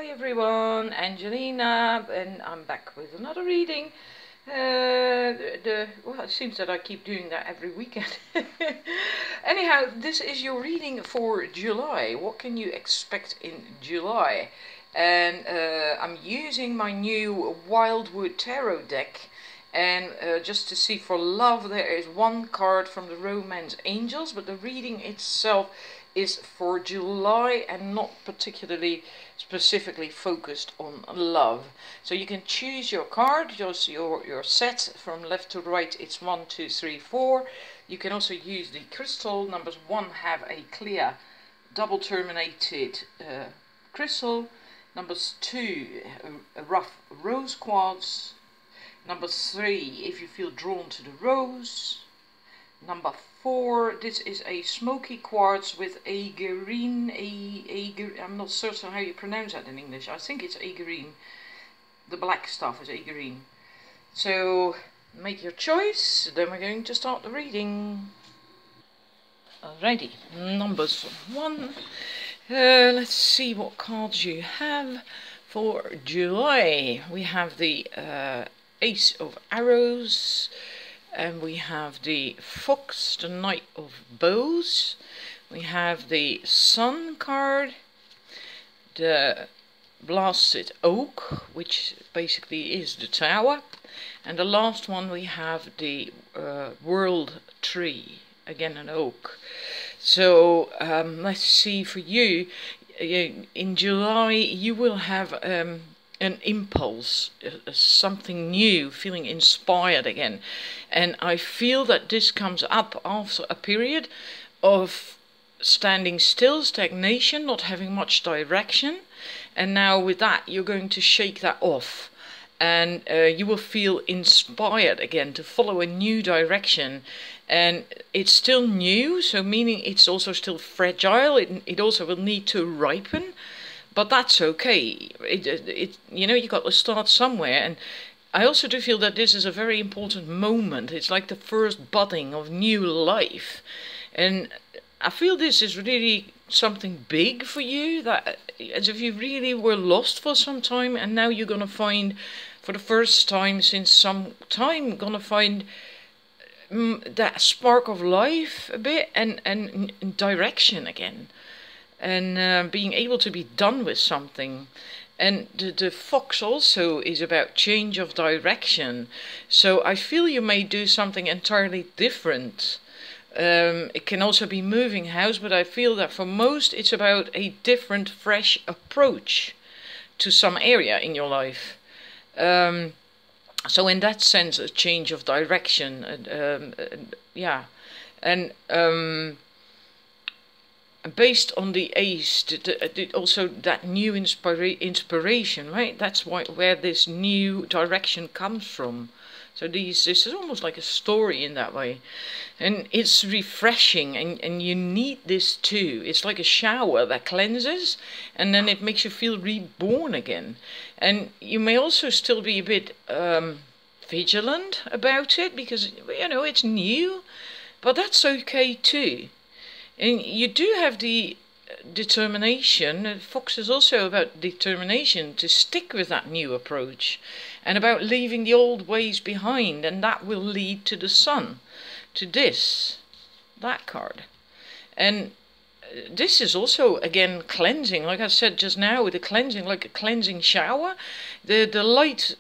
everyone, Angelina, and I'm back with another reading. Well, it seems that I keep doing that every weekend. Anyhow, this is your reading for July. What can you expect in July? And I'm using my new Wildwood Tarot deck. And just to see for love, there is one card from the Romance Angels, but the reading itself is for July and not particularly specifically focused on love. So you can choose your card, just your set from left to right. It's 1, 2, 3, 4. You can also use the crystal. Numbers 1 have a clear double terminated crystal. Numbers 2 a rough rose quartz. Number 3, if you feel drawn to the rose. Number 4, this is a smoky quartz with agarine. I'm not certain how you pronounce that in English. I think it's agarine. The black stuff is agarine. So make your choice. Then we're going to start the reading. Alrighty, numbers 1. Let's see what cards you have for July. We have the Ace of Arrows, and we have the Fox, the Knight of Bows. We have the Sun card, the Blasted Oak, which basically is the Tower, and the last one we have the World Tree, again an oak. So let's see for you. In July you will have an impulse, something new, feeling inspired again. And I feel that this comes up after a period of standing still, stagnation, not having much direction. And now with that, you're going to shake that off. And you will feel inspired again to follow a new direction. And it's still new, so meaning it's also still fragile. It also will need to ripen. But that's okay. You know, you got to start somewhere. And I also do feel that this is a very important moment. It's like the first budding of new life. And I feel this is really something big for you, that as if you really were lost for some time, and now you're going to find, for the first time since some time, going to find that spark of life a bit, and direction again. And being able to be done with something. And the Fox also is about change of direction. So I feel you may do something entirely different. It can also be moving house, but I feel that for most it's about a different, fresh approach to some area in your life. So in that sense, a change of direction. Yeah. And based on the ace, also that new inspiration, right? That's where this new direction comes from. So this is almost like a story in that way. And it's refreshing, and you need this too. It's like a shower that cleanses, and then it makes you feel reborn again. And you may also still be a bit vigilant about it, because, you know, it's new, but that's okay too. And you do have the determination. Fox is also about determination to stick with that new approach, and about leaving the old ways behind, and that will lead to the Sun, to that card. And this is also, again, cleansing, like I said just now, with the cleansing, like a cleansing shower. The light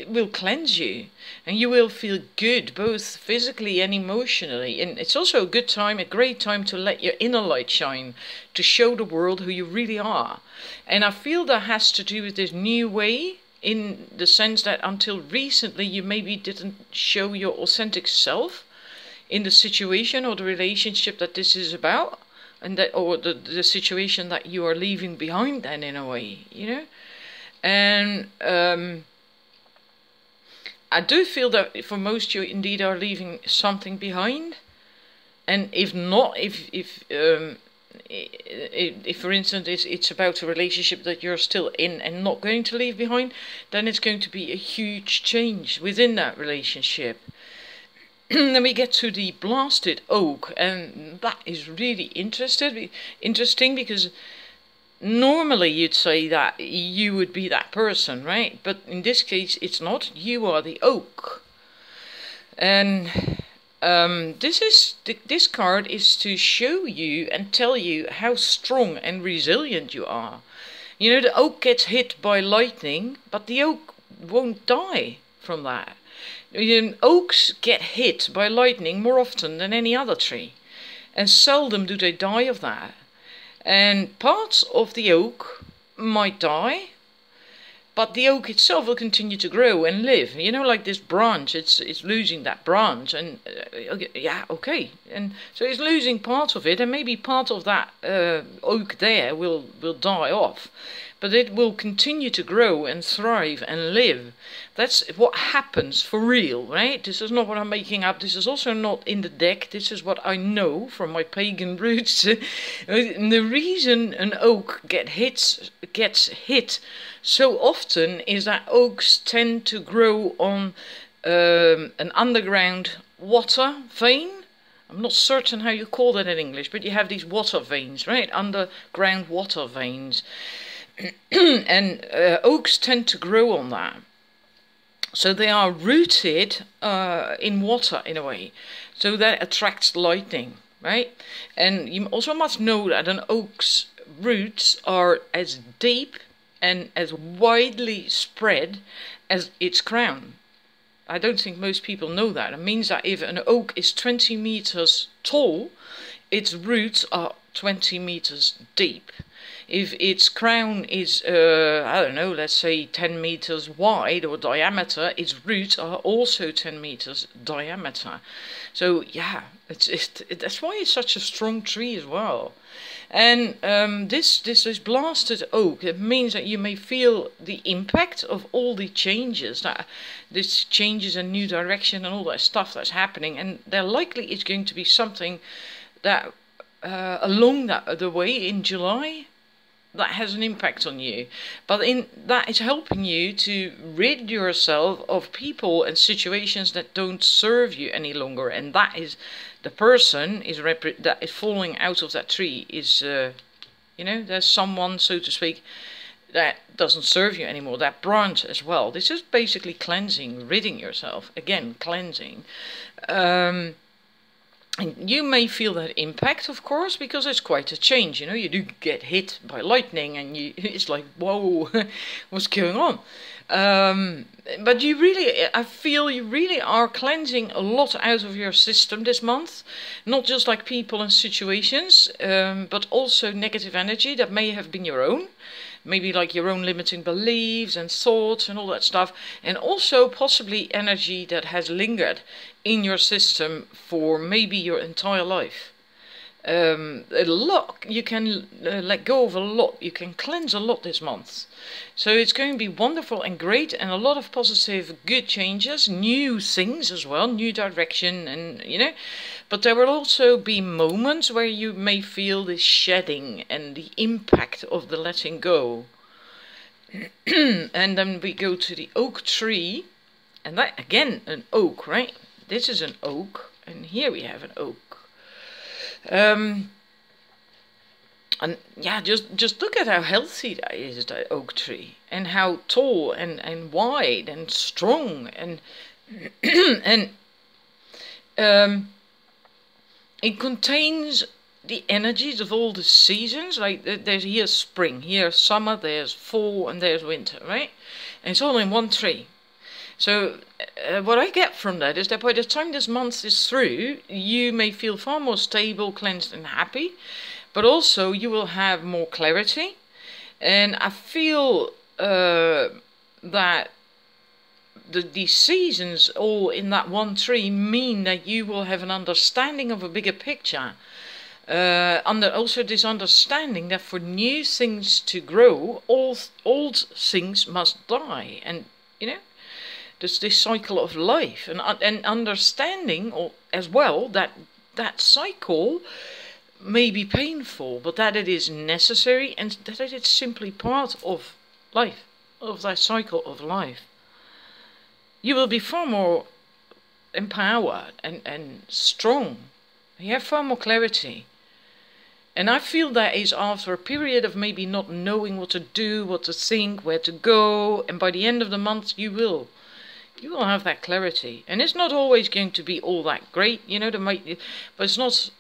will cleanse you, and you will feel good both physically and emotionally. And it's also a good time, a great time, to let your inner light shine, to show the world who you really are. And I feel that has to do with this new way, in the sense that until recently you maybe didn't show your authentic self in the situation or the relationship that this is about, and that, or the situation that you are leaving behind then, in a way, you know. And I do feel that for most you indeed are leaving something behind. And if not, if for instance it's about a relationship that you're still in and not going to leave behind, then it's going to be a huge change within that relationship. Then we get to the Blasted Oak, and that is really interesting, because normally you'd say that you would be that person, right? But in this case, it's not. You are the oak. And this card is to show you and tell you how strong and resilient you are. You know, the oak gets hit by lightning, but the oak won't die from that. Oaks get hit by lightning more often than any other tree, and seldom do they die of that. And parts of the oak might die, but the oak itself will continue to grow and live. You know, like this branch, it's losing that branch, and okay, and so it's losing part of it, and maybe part of that oak there will die off, but it will continue to grow and thrive and live. That's what happens for real, right? This is not what I'm making up. This is also not in the deck. This is what I know from my pagan roots. The reason an oak gets hit so often is that oaks tend to grow on an underground water vein. I'm not certain how you call that in English, but you have these water veins, right? Underground water veins. And oaks tend to grow on that. So they are rooted in water in a way. So that attracts lightning, right? And you also must know that an oak's roots are as deep and as widely spread as its crown. I don't think most people know that. It means that if an oak is 20 meters tall, its roots are 20 meters deep. If its crown is, I don't know, let's say 10 meters wide or diameter, its roots are also 10 meters diameter. So yeah, that's why it's such a strong tree as well. And this blasted oak, it means that you may feel the impact of all the changes, that this changes a new direction and all that stuff that's happening, and there likely is going to be something that along the way in July that has an impact on you, but that is helping you to rid yourself of people and situations that don't serve you any longer, and that is the person that is falling out of that tree is, you know, there's someone, so to speak, that doesn't serve you anymore, that branch as well. This is basically cleansing, ridding yourself, again, cleansing. And you may feel that impact, of course, because it's quite a change. You know, you do get hit by lightning, and it's like, whoa, what's going on? But I feel you really are cleansing a lot out of your system this month. Not just like people and situations, but also negative energy that may have been your own. Maybe like your own limiting beliefs and thoughts and all that stuff. And also possibly energy that has lingered in your system for maybe your entire life. A lot, you can let go of a lot, you can cleanse a lot this month. So it's going to be wonderful and great, and a lot of positive, good changes, new things as well, new direction, and you know. But there will also be moments where you may feel the shedding and the impact of the letting go. And then we go to the oak tree, and that again, an oak, right? This is an oak, and here we have an oak. And yeah, just look at how healthy that is, that oak tree, and how tall and wide and strong, and and it contains the energies of all the seasons. Like there's here spring, here summer, there's fall, and there's winter, right? And it's all in one tree. So what I get from that is that by the time this month is through, you may feel far more stable, cleansed and happy, but also you will have more clarity. And I feel that these seasons all in that one tree mean that you will have an understanding of a bigger picture. Also this understanding that for new things to grow, old things must die. And, you know, there's this cycle of life, and understanding as well that cycle may be painful, but that it is necessary, and that it is simply part of life, of that cycle of life. You will be far more empowered and strong. You have far more clarity. And I feel that is after a period of maybe not knowing what to do, what to think, where to go, and by the end of the month you will have that clarity. And it's not always going to be all that great, you know, but it's not,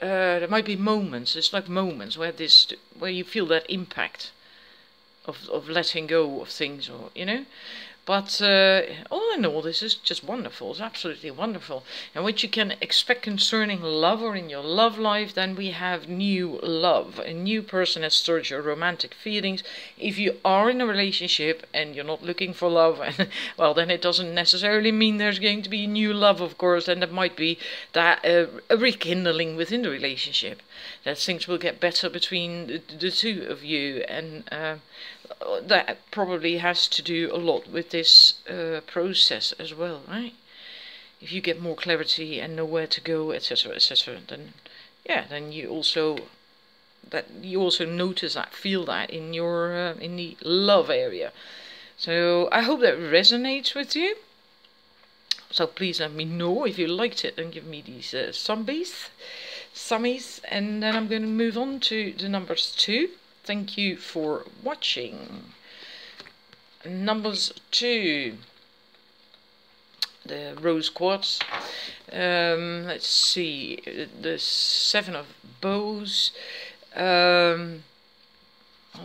there might be moments, it's like moments where you feel that impact of letting go of things, or, you know. But all in all, this is just wonderful. It's absolutely wonderful. And what you can expect concerning love or in your love life, then we have new love. A new person has stirred your romantic feelings. If you are in a relationship and you're not looking for love, well, then it doesn't necessarily mean there's going to be new love, of course. And there might be that a rekindling within the relationship, that things will get better between the two of you. And that probably has to do a lot with this process as well, right? If you get more clarity and know where to go, etc., etc., then yeah, then you also notice that, feel that in your in the love area. So I hope that resonates with you. So please let me know if you liked it and give me these summies, and then I'm going to move on to the numbers 2. Thank you for watching. Numbers 2, the rose quartz. Let's see, the 7 of bows. Well,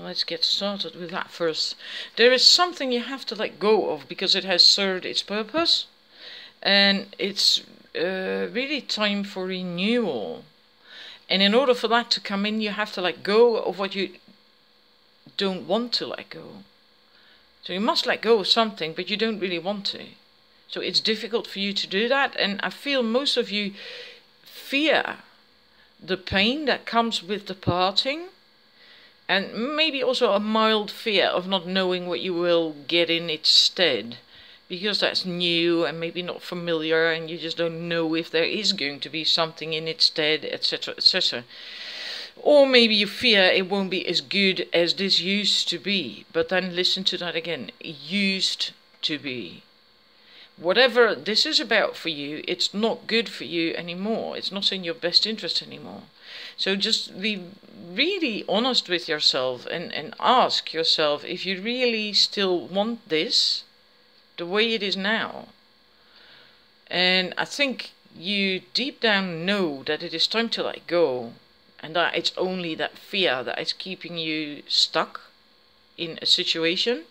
let's get started with that first. There is something you have to let go of because it has served its purpose, and it's really time for renewal. And in order for that to come in, you have to let go of what you don't want to let go. So you must let go of something, but you don't really want to. So it's difficult for you to do that, and I feel most of you fear the pain that comes with the parting, and maybe also a mild fear of not knowing what you will get in its stead, because that's new and maybe not familiar, and you just don't know if there is going to be something in its stead, etc., etc. Or maybe you fear it won't be as good as this used to be. But then listen to that again. Used to be. Whatever this is about for you, it's not good for you anymore. It's not in your best interest anymore. So just be really honest with yourself and ask yourself if you really still want this the way it is now. And I think you deep down know that it is time to let go. And that it's only that fear that is keeping you stuck in a situation.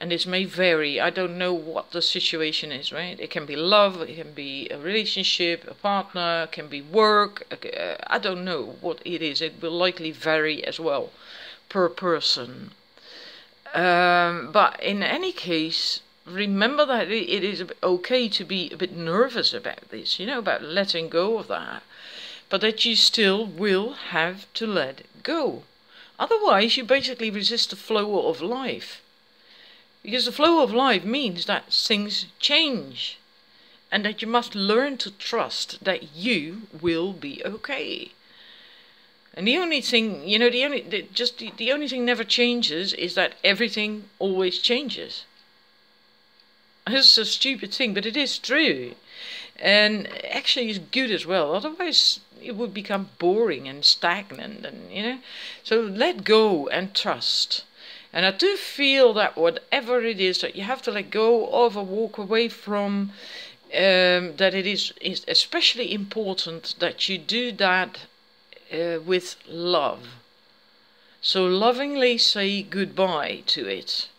And this may vary. I don't know what the situation is, right? It can be love, it can be a relationship, a partner, it can be work. I don't know what it is. It will likely vary as well per person. But in any case, remember that it is okay to be a bit nervous about this, you know, about letting go of that. But that you still will have to let go. Otherwise, you basically resist the flow of life. Because the flow of life means that things change. And that you must learn to trust that you will be okay. And the only thing, you know, the only thing never changes is that everything always changes. This is a stupid thing, but it is true. And actually it's good as well. Otherwise it would become boring and stagnant, and you know. So let go and trust. And I do feel that whatever it is that you have to let go of or walk away from, that it is especially important that you do that with love. So lovingly say goodbye to it.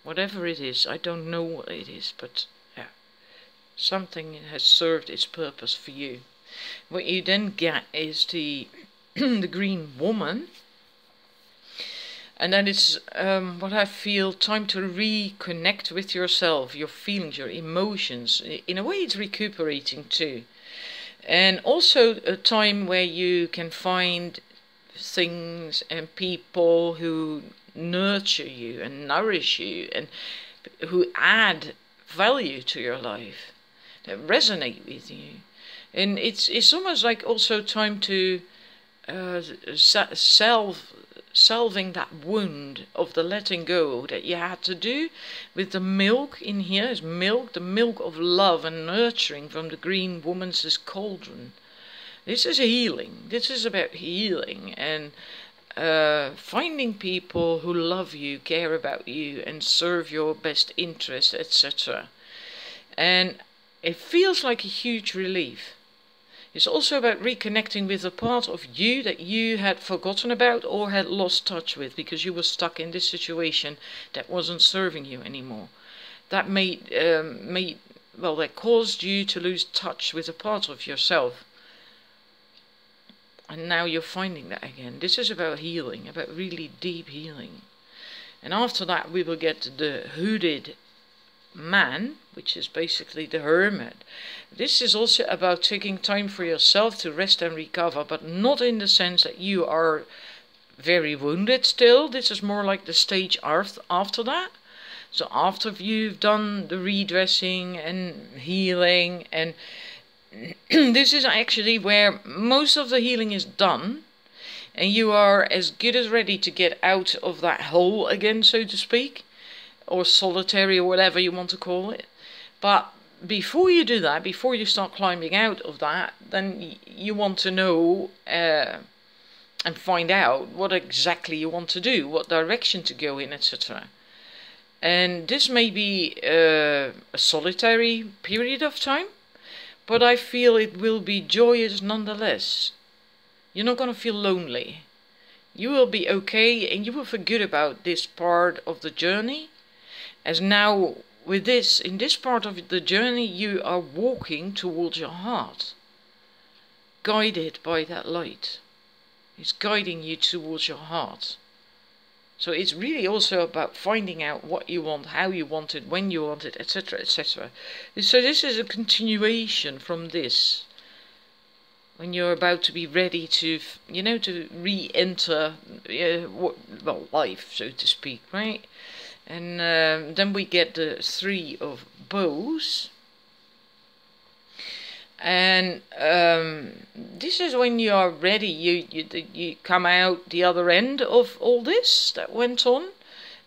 Whatever it is, I don't know what it is, but yeah, something has served its purpose for you. What you then get is the the green woman, and then it's what I feel, time to reconnect with yourself, your feelings, your emotions. In a way, it's recuperating too, and also a time where you can find things and people who nurture you and nourish you and who add value to your life, that resonate with you. And it's almost like also time to salving that wound of the letting go that you had to do with the milk. In here is milk, the milk of love and nurturing from the green woman's cauldron. This is healing. This is about healing and finding people who love you, care about you, and serve your best interest, etc. And it feels like a huge relief. It's also about reconnecting with a part of you that you had forgotten about or had lost touch with because you were stuck in this situation that wasn't serving you anymore. That that caused you to lose touch with a part of yourself. And now you're finding that again. This is about healing, about really deep healing. And after that we will get the hooded man, which is basically the hermit. This is also about taking time for yourself to rest and recover, but not in the sense that you are very wounded still. This is more like the stage after that. So after you've done the redressing and healing, and this is actually where most of the healing is done, and you are as good as ready to get out of that hole again, so to speak, or solitary, or whatever you want to call it. But before you do that, before you start climbing out of that, then you want to know and find out what exactly you want to do, what direction to go in, etc. And this may be a solitary period of time, but I feel it will be joyous nonetheless. You're not going to feel lonely. You will be okay, and you will forget about this part of the journey. As now, with this, in this part of the journey, you are walking towards your heart, guided by that light. It's guiding you towards your heart. So it's really also about finding out what you want, how you want it, when you want it, etc., etc. So this is a continuation from this. When you're about to be ready to, to re-enter, life, so to speak, right? And then we get the Three of Bows. And this is when you are ready. You come out the other end of all this that went on.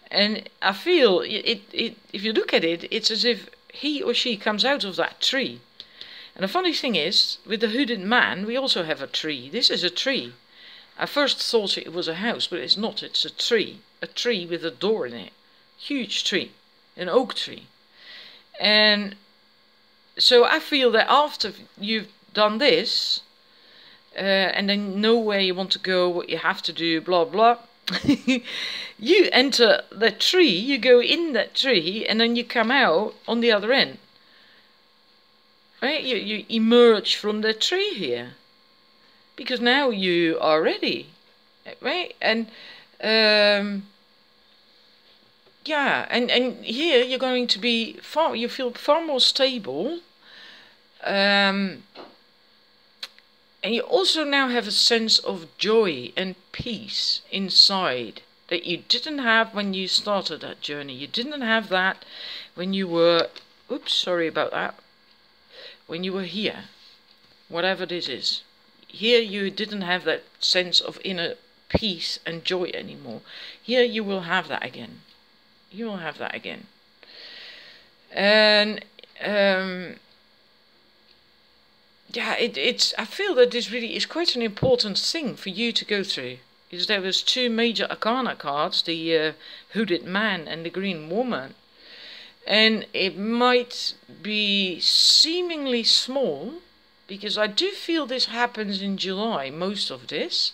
And I feel, if you look at it, it's as if he or she comes out of that tree. And the funny thing is, with the hooded man, we also have a tree. This is a tree. I first thought it was a house, but it's not. It's a tree. A tree with a door in it. Huge tree. An oak tree. And so I feel that after you've done this, and then know where you want to go, what you have to do, blah, blah, you enter the tree, you go in that tree, and then you come out on the other end. Right? You emerge from the tree here. Because now you are ready. Right? And yeah, and here you're going to be you feel far more stable. And you also now have a sense of joy and peace inside that you didn't have when you started that journey. You didn't have that when you were, oops, sorry about that, when you were here, whatever this is. Here you didn't have that sense of inner peace and joy anymore. Here you will have that again. You will have that again. And yeah, I feel that this really is quite an important thing for you to go through. Because there was two major arcana cards, the hooded man and the green woman. And it might be seemingly small, because I do feel this happens in July, most of this.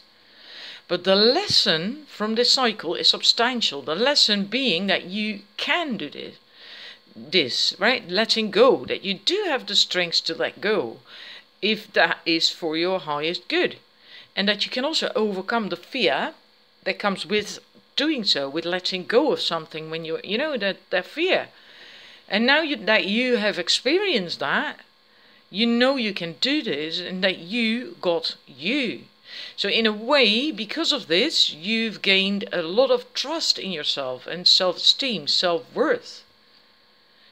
But the lesson from this cycle is substantial. The lesson being that you can do this, right? Letting go, that you do have the strength to let go, if that is for your highest good. And that you can also overcome the fear that comes with doing so, with letting go of something when that fear. And now that you have experienced that, you know you can do this, and that you got you. So in a way, because of this, you've gained a lot of trust in yourself and self-esteem, self-worth.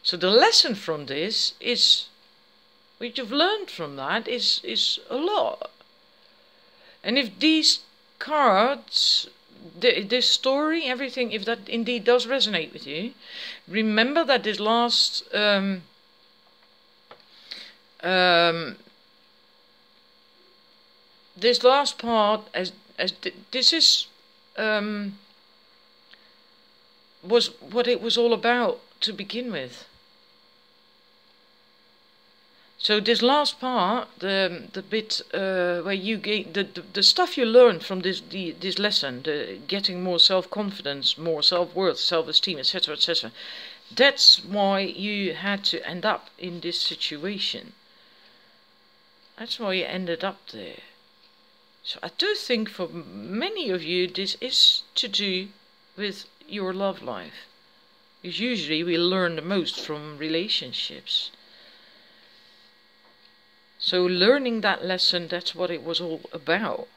So the lesson from this is, what you've learned from that is a lot. And if these cards, this story, everything, if that indeed does resonate with you, remember that this last this last part, this is was what it was all about to begin with. So this last part, the bit where you get the stuff you learn from this lesson, the getting more self-confidence, more self-worth, self-esteem, etc., etc. That's why you had to end up in this situation. That's why you ended up there. So I do think for many of you this is to do with your love life. Because usually we learn the most from relationships. So learning that lesson, that's what it was all about.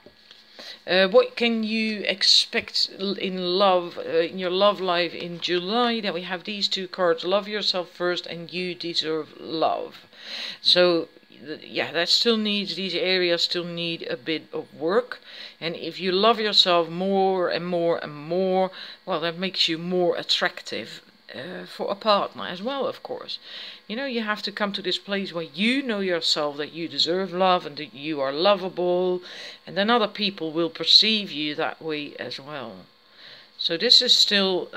What can you expect in love, in your love life in July? That we have these two cards: love yourself first and you deserve love. So yeah, that still needs, these areas still need a bit of work. And if you love yourself more and more and more, well, that makes you more attractive for a partner as well, of course. You know, you have to come to this place where you know yourself, that you deserve love and that you are lovable, and then other people will perceive you that way as well. So this is still,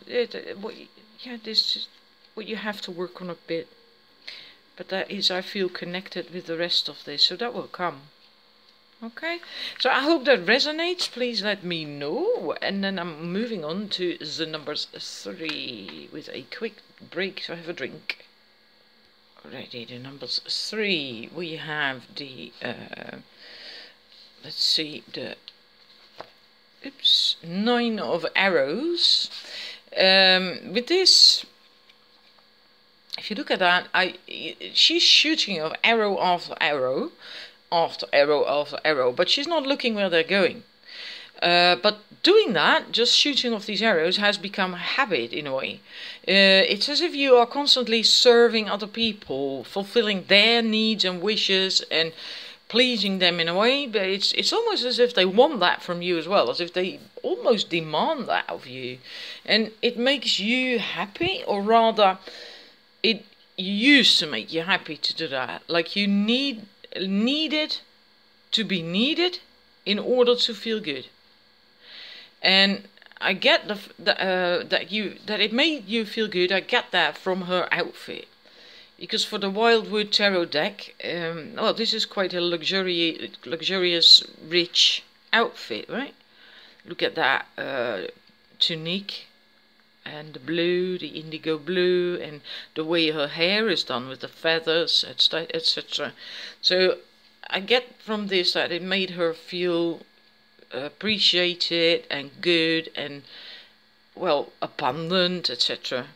this is what you have to work on a bit. But that is, I feel, connected with the rest of this, so that will come. Okay, so I hope that resonates. Please let me know. And then I'm moving on to the numbers 3 with a quick break, so I have a drink. Alrighty, the numbers 3. We have the, let's see, the, 9 of arrows. With this, if you look at that, she's shooting of arrow after arrow. After arrow after arrow, but she's not looking where they're going. But doing that, just shooting off these arrows, has become a habit in a way. It's as if you are constantly serving other people, fulfilling their needs and wishes and pleasing them in a way, but it's almost as if they want that from you as well, as if they almost demand that of you. And it makes you happy, or rather, it used to make you happy to do that. Like you needed to be needed in order to feel good. And I get that it made you feel good. I get that from her outfit, because for the Wildwood Tarot deck, well, this is quite a luxurious, rich outfit, right? Look at that tunique, and the blue, the indigo blue, and the way her hair is done with the feathers, etc. So I get from this that it made her feel appreciated and good and, well, abundant, etc.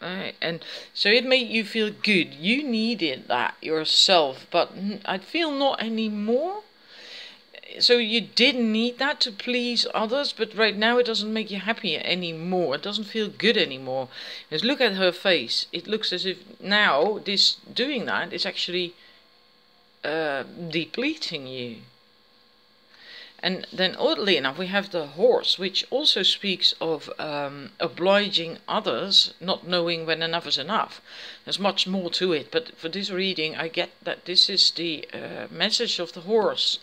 Right? And so it made you feel good. You needed that yourself, but I feel not anymore. So you didn't need that to please others, but right now it doesn't make you happy anymore. It doesn't feel good anymore. Just look at her face. It looks as if now doing that is actually depleting you. And then oddly enough we have the horse, which also speaks of obliging others, not knowing when enough is enough. There's much more to it, but for this reading I get that this is the message of the horse.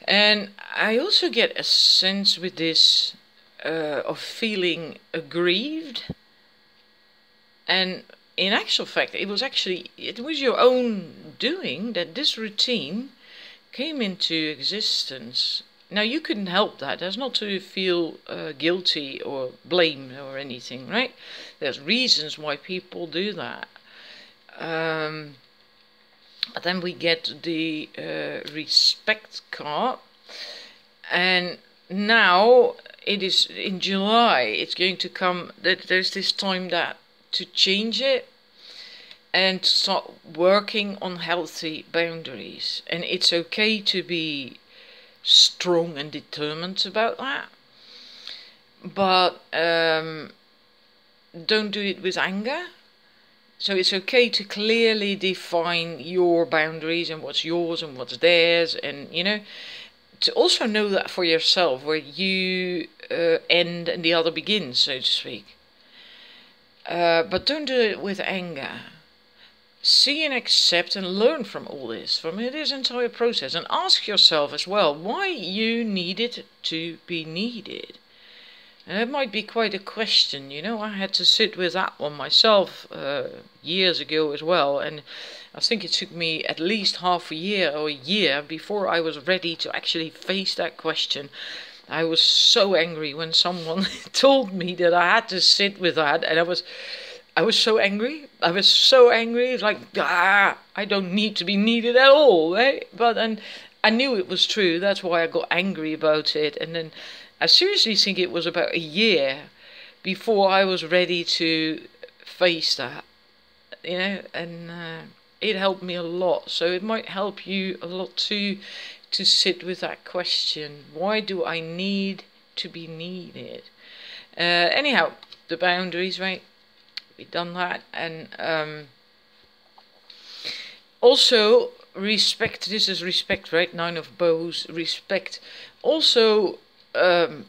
And I also get a sense with this of feeling aggrieved. And in actual fact, it was your own doing that this routine came into existence. Now, you couldn't help that. There's not to feel guilty or blame or anything, right? There's reasons why people do that. But then we get the respect card, and now it is in July. It's going to come that there's this time that to change it and start working on healthy boundaries. And it's okay to be strong and determined about that, but don't do it with anger. So it's okay to clearly define your boundaries and what's yours and what's theirs, and you know, to also know that for yourself, where you end and the other begins, so to speak. But don't do it with anger. see and accept and learn from all this, from this entire process, and ask yourself as well why you needed to be needed. And it might be quite a question, you know. I had to sit with that one myself years ago as well, and I think it took me at least half a year or a year before I was ready to actually face that question. I was so angry when someone told me that I had to sit with that, and I was so angry. I was so angry. It's like, I don't need to be needed at all, right? And I knew it was true. That's why I got angry about it. And then I seriously think it was about a year before I was ready to face that, you know, and it helped me a lot. So it might help you a lot too, to sit with that question. Why do I need to be needed? Anyhow, the boundaries, right? We've done that. And also respect. This is respect, right? 9 of Bows, respect. Also,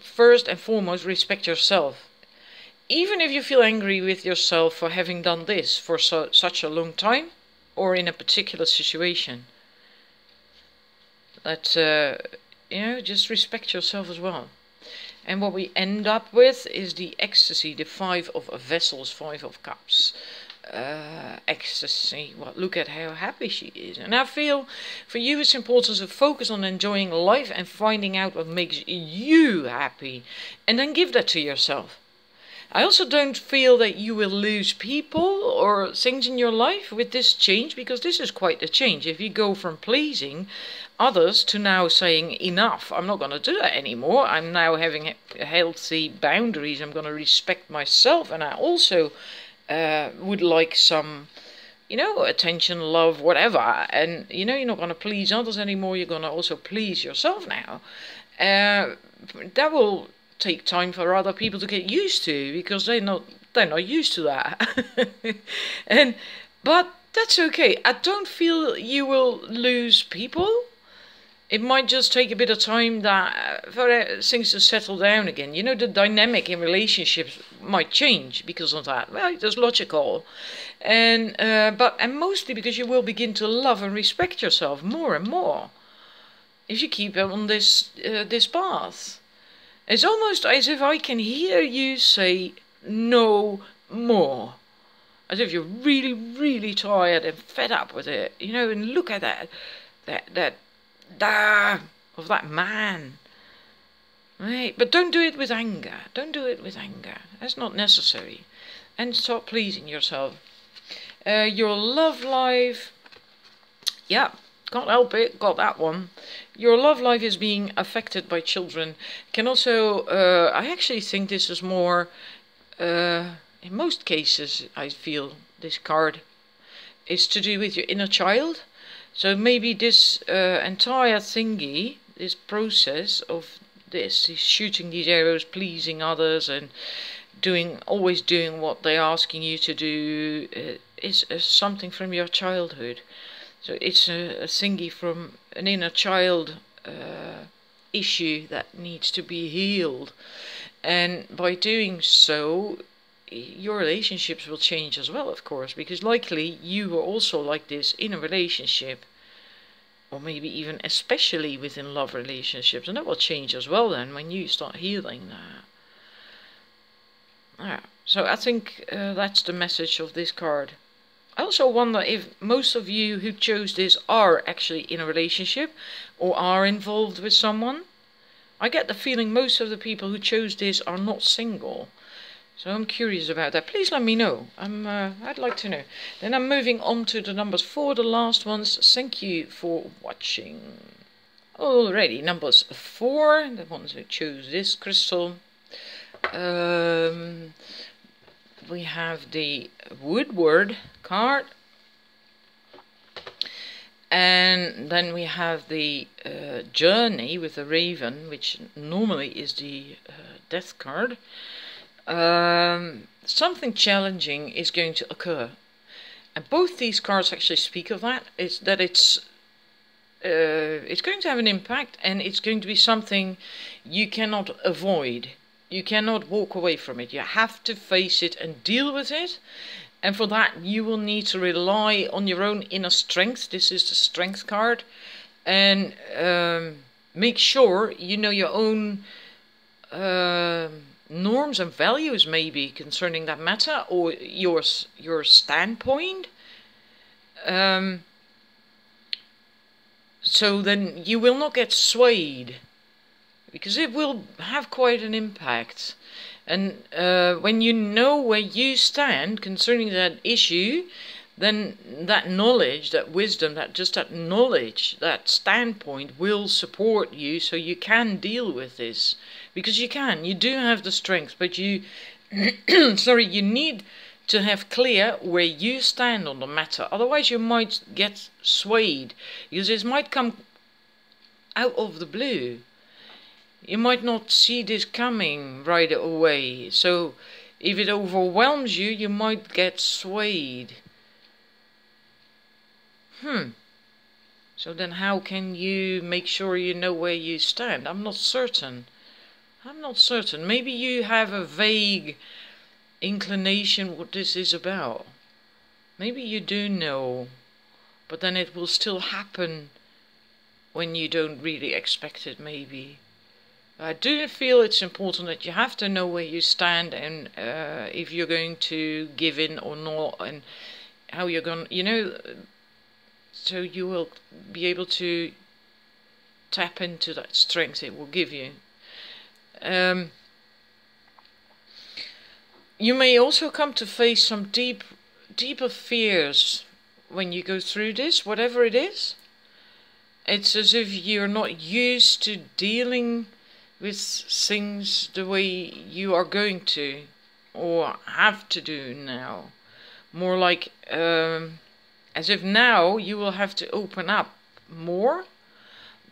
first and foremost, respect yourself. Even if you feel angry with yourself for having done this for such a long time, or in a particular situation, that you know, just respect yourself as well. And what we end up with is the ecstasy, the 5 of Vessels, 5 of Cups. Ecstasy. Well, look at how happy she is. And I feel for you it's important to focus on enjoying life and finding out what makes you happy, and then give that to yourself. I also don't feel that you will lose people or things in your life with this change, because this is quite a change. If you go from pleasing others to now saying enough, I'm not going to do that anymore, I'm now having healthy boundaries, I'm going to respect myself, and I also would like some, you know, attention, love, whatever. And you know, you're not going to please others anymore, you're going to also please yourself now. That will take time for other people to get used to, because they're not used to that. But that's okay. I don't feel you will lose people. It might just take a bit of time for things to settle down again. You know, the dynamic in relationships might change because of that. Well, that's logical. And mostly because you will begin to love and respect yourself more and more if you keep on this path. It's almost as if I can hear you say no more. As if you're really, really tired and fed up with it. You know, and look at that of that man. Right? But don't do it with anger. Don't do it with anger. That's not necessary. And stop pleasing yourself. Your love life. Yeah, can't help it. Got that one. Your love life is being affected by children. Can also, I actually think this is more, in most cases, I feel this card is to do with your inner child. So maybe this entire thingy, this process of this, is shooting these arrows, pleasing others, and always doing what they're asking you to do, is something from your childhood. So it's a thingy from an inner child issue that needs to be healed. And by doing so, your relationships will change as well, of course, because likely you were also like this in a relationship, or maybe even especially within love relationships, and that will change as well then when you start healing that. So I think that's the message of this card. I also wonder if most of you who chose this are actually in a relationship or are involved with someone. I get the feeling most of the people who chose this are not single. So I'm curious about that. Please let me know. I'd like to know. Then I'm moving on to the numbers 4, the last ones. Thank you for watching. Alrighty, numbers 4, the ones who chose this crystal. We have the Woodward card, and then we have the Journey with the Raven, which normally is the Death card. Something challenging is going to occur, and both these cards actually speak of that. It's going to have an impact, and it's going to be something you cannot avoid. You cannot walk away from it. You have to face it and deal with it. And for that, you will need to rely on your own inner strength. This is the strength card. And make sure you know your own norms and values, maybe, concerning that matter, or your standpoint. So then you will not get swayed, because it will have quite an impact. And when you know where you stand concerning that issue, then that knowledge, that wisdom, that knowledge, that standpoint will support you, so you can deal with this. Because you do have the strength, but you, sorry, you need to have clear where you stand on the matter. Otherwise you might get swayed, because this might come out of the blue. You might not see this coming right away. So if it overwhelms you, you might get swayed. So then how can you make sure you know where you stand? I'm not certain. Maybe you have a vague inclination what this is about. Maybe you do know, but then it will still happen when you don't really expect it, maybe. I do feel it's important that you have to know where you stand, and if you're going to give in or not, and how you're going to, so you will be able to tap into that strength it will give you. You may also come to face some deeper fears when you go through this, whatever it is. It's as if you're not used to dealing with things the way you are going to, or have to do now. More like as if now you will have to open up more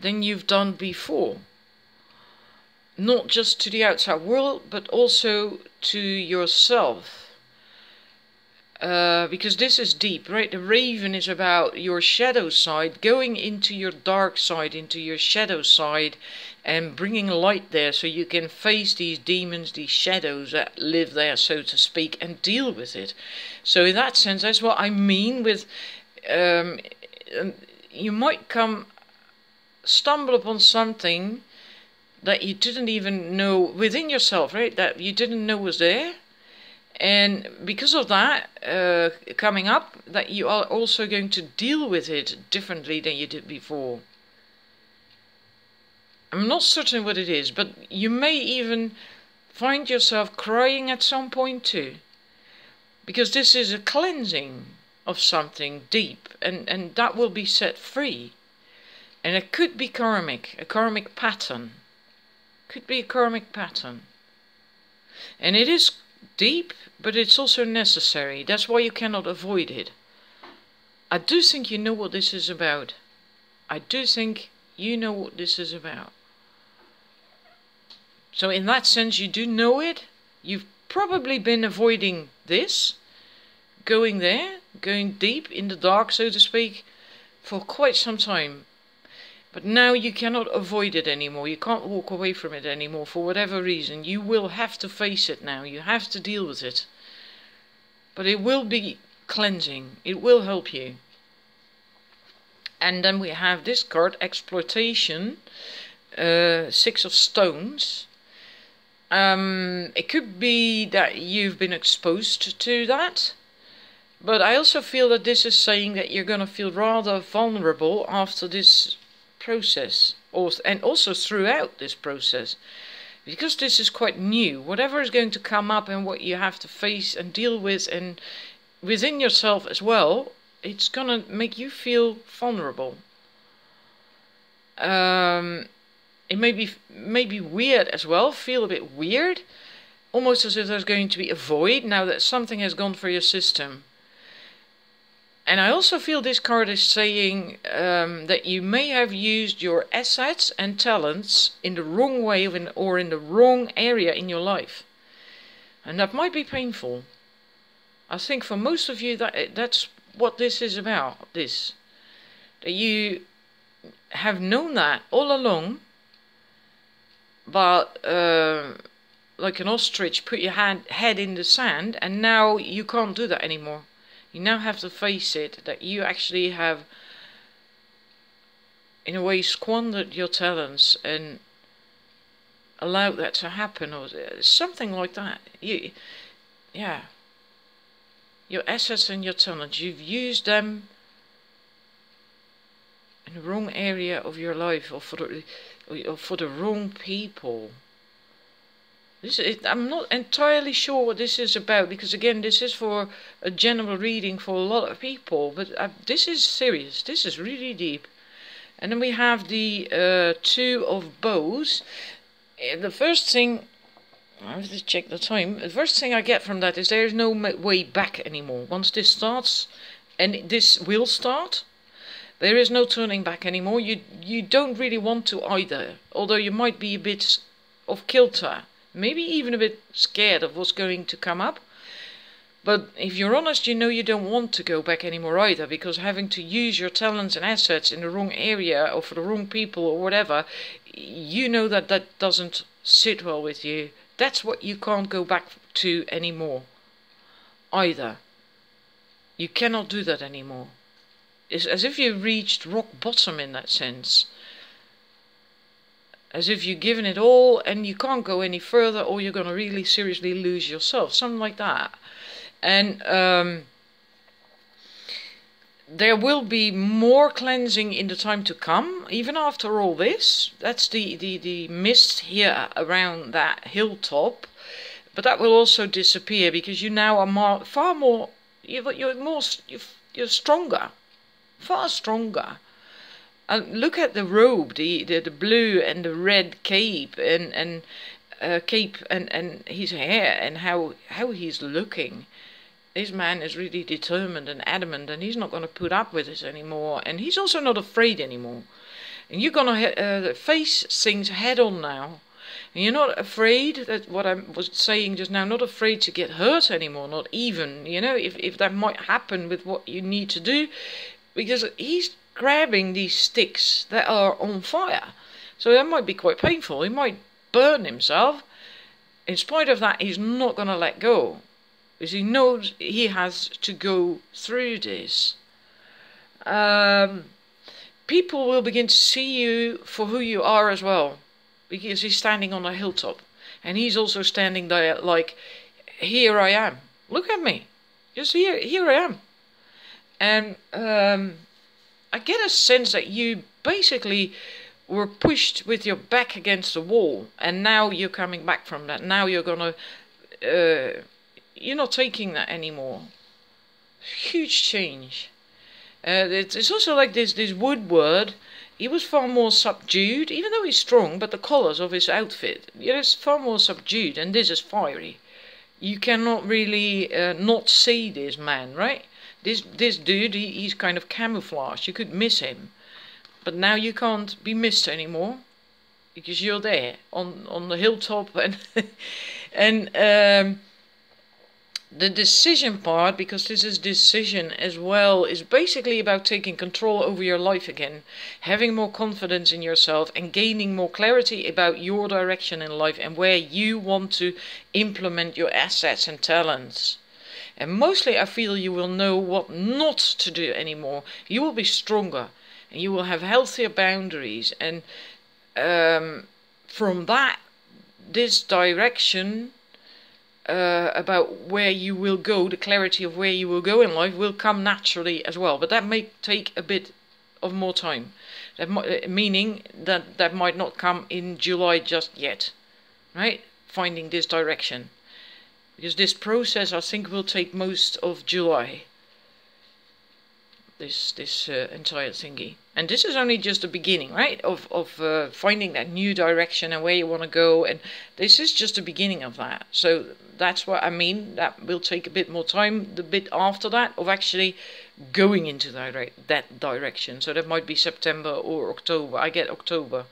than you've done before. Not just to the outside world, but also to yourself. Because this is deep, right? The raven is about your shadow side, going into your dark side, into your shadow side, and bringing light there so you can face these demons, these shadows that live there, so to speak, and deal with it. So in that sense, that's what I mean with, you might stumble upon something that you didn't even know within yourself, right? That you didn't know was there. And because of that coming up, that you are also going to deal with it differently than you did before. I'm not certain what it is, but you may even find yourself crying at some point too. Because this is a cleansing of something deep, and that will be set free. And it could be karmic, a karmic pattern. Could be a karmic pattern. And it is deep, but it's also necessary. That's why you cannot avoid it. I do think you know what this is about. I do think you know what this is about. So in that sense, you do know it. You've probably been avoiding this, going there, going deep in the dark, so to speak, for quite some time. But now you cannot avoid it anymore. You can't walk away from it anymore for whatever reason. You will have to face it now. You have to deal with it. But it will be cleansing. It will help you. And then we have this card, Exploitation. 6 of Stones. It could be that you've been exposed to that. But I also feel that this is saying that you're going to feel rather vulnerable after this process, and also throughout this process, because this is quite new. Whatever is going to come up and what you have to face and deal with, and within yourself as well, it's gonna make you feel vulnerable. It may be weird as well, feel a bit weird, almost as if there's going to be a void now that something has gone through your system. And I also feel this card is saying that you may have used your assets and talents in the wrong way or in the wrong area in your life. And that might be painful. I think for most of you that's what this is about. That you have known that all along, but like an ostrich, put your head in the sand, and now you can't do that anymore. You now have to face it, that you actually have, in a way, squandered your talents and allowed that to happen, or something like that. Yeah. Your assets and your talents, you've used them in the wrong area of your life, or for the wrong people. I'm not entirely sure what this is about, because again, this is for a general reading for a lot of people, but this is serious. This is really deep. And then we have the Two of Bows. The first thing, I have to check the time. The first thing I get from that is there is no way back anymore. Once this starts, and this will start, there is no turning back anymore. You don't really want to either, although you might be a bit off kilter, maybe even a bit scared of what's going to come up. But if you're honest, you know you don't want to go back anymore either, because having to use your talents and assets in the wrong area or for the wrong people or whatever, you know that that doesn't sit well with you. That's what you can't go back to anymore either. You cannot do that anymore. It's as if you've reached rock bottom in that sense. As if you've given it all and you can't go any further, or you're going to really seriously lose yourself. Something like that. And there will be more cleansing in the time to come, even after all this. That's the mist here around that hilltop. But that will also disappear, because you now are far more, you're stronger. Far stronger. Look at the robe, the blue and the red cape, and his hair, and how he's looking. This man is really determined and adamant, and he's not going to put up with this anymore. And he's also not afraid anymore. And you're going to face things head on now. And you're not afraid, that what I was saying just now, not afraid to get hurt anymore. Not even, if that might happen with what you need to do. Because he's grabbing these sticks that are on fire. So that might be quite painful. He might burn himself. In spite of that, he's not going to let go. Because he knows he has to go through this. People will begin to see you for who you are as well. Because he's standing on a hilltop. And he's also standing there like, here I am. Look at me. Just here I am. And I get a sense that you basically were pushed with your back against the wall. And now you're coming back from that. Now you're going to... you're not taking that anymore. Huge change. It's also like this Woodward. He was far more subdued, even though he's strong, but the colours of his outfit, it's far more subdued, and this is fiery. You cannot really not see this man, right? This dude, he's kind of camouflaged. You could miss him. But now you can't be missed anymore, because you're there on the hilltop, and the decision part, because this is decision as well, is basically about taking control over your life again, having more confidence in yourself, and gaining more clarity about your direction in life and where you want to implement your assets and talents. And mostly I feel you will know what not to do anymore. You will be stronger, and you will have healthier boundaries, and from that, this direction about where you will go, the clarity of where you will go in life will come naturally as well. But that may take a bit of more time. Meaning that might not come in July just yet, right? Finding this direction. Because this process, I think, will take most of July. This entire thingy. And this is only just the beginning, right? Of finding that new direction and where you want to go. And this is just the beginning of that. So that's what I mean. That will take a bit more time. The bit after that of actually going into that direction. So that might be September or October. I get October.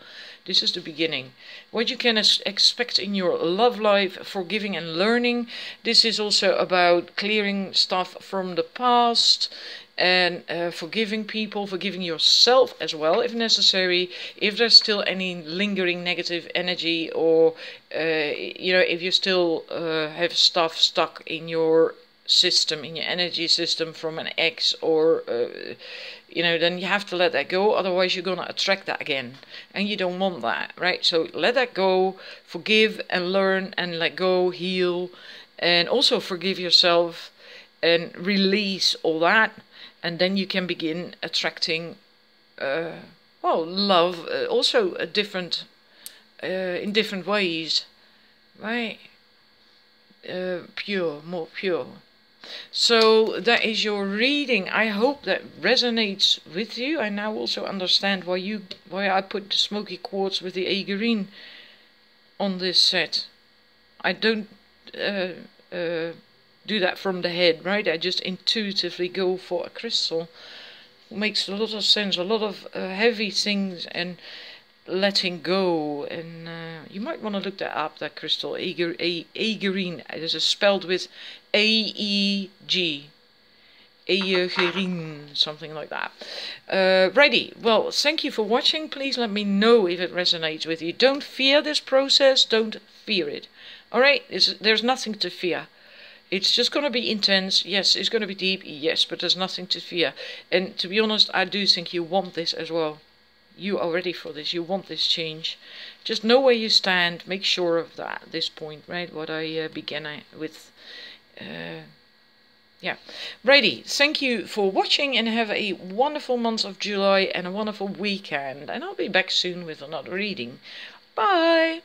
This is the beginning. What you can expect in your love life, forgiving and learning. This is also about clearing stuff from the past. and forgiving people, forgiving yourself as well if necessary, if there's still any lingering negative energy, or you know, if you still have stuff stuck in your system, in your energy system from an ex, or you know, then you have to let that go, otherwise you're gonna attract that again, and you don't want that, right? So let that go, forgive and learn and let go, heal, and also forgive yourself and release all that, and then you can begin attracting well, love, also a different in different ways, right? Pure, more pure. So that is your reading. I hope that resonates with you. I now also understand why I put the smoky quartz with the agarine on this set. I don't do that from the head, right? I just intuitively go for a crystal. It makes a lot of sense. A lot of heavy things and letting go, and you might want to look that up, that crystal, agarine. It is spelled with A-E-G, agarine, something like that. Righty, well, thank you for watching. Please let me know if it resonates with you. Don't fear this process, don't fear it. Alright, there's nothing to fear. It's just going to be intense. Yes, it's going to be deep. Yes, but there's nothing to fear. And to be honest, I do think you want this as well. You are ready for this. You want this change. Just know where you stand. Make sure of that at this point, right? What I began with. Yeah. Righty. Thank you for watching, and have a wonderful month of July and a wonderful weekend. And I'll be back soon with another reading. Bye.